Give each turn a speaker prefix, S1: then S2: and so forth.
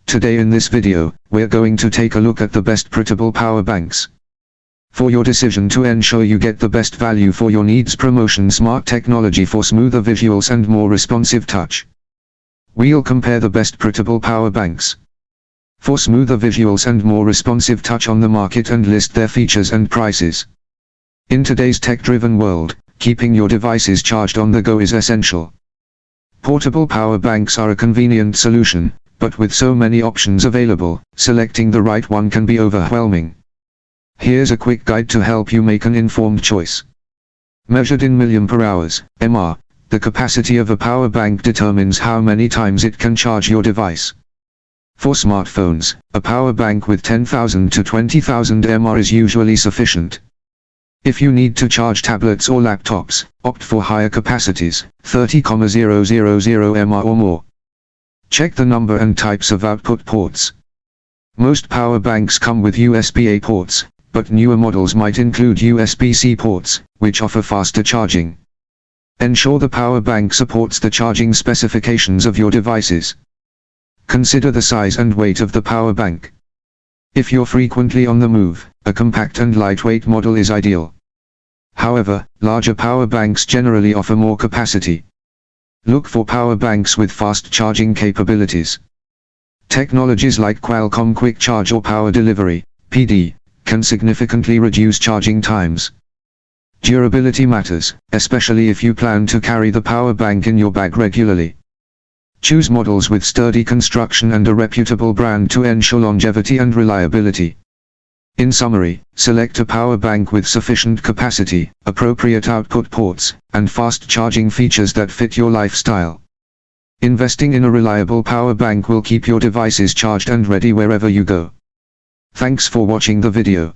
S1: Today in this video, we're going to take a look at the best portable power banks. For your decision to ensure you get the best value for your needs, promotion smart technology for smoother visuals and more responsive touch. We'll compare the best portable power banks for smoother visuals and more responsive touch on the market and list their features and prices. In today's tech-driven world, keeping your devices charged on the go is essential. Portable power banks are a convenient solution, but with so many options available, selecting the right one can be overwhelming. Here's a quick guide to help you make an informed choice. Measured in mAh, mAh, the capacity of a power bank determines how many times it can charge your device. For smartphones, a power bank with 10,000 to 20,000 mAh is usually sufficient. If you need to charge tablets or laptops, opt for higher capacities, 30,000 mAh or more. Check the number and types of output ports. Most power banks come with USB-A ports, but newer models might include USB-C ports, which offer faster charging. Ensure the power bank supports the charging specifications of your devices. Consider the size and weight of the power bank. If you're frequently on the move, a compact and lightweight model is ideal. However, larger power banks generally offer more capacity. Look for power banks with fast charging capabilities. Technologies like Qualcomm Quick Charge or Power Delivery, PD, can significantly reduce charging times. Durability matters, especially if you plan to carry the power bank in your bag regularly. Choose models with sturdy construction and a reputable brand to ensure longevity and reliability. In summary, select a power bank with sufficient capacity, appropriate output ports, and fast charging features that fit your lifestyle. Investing in a reliable power bank will keep your devices charged and ready wherever you go. Thanks for watching the video.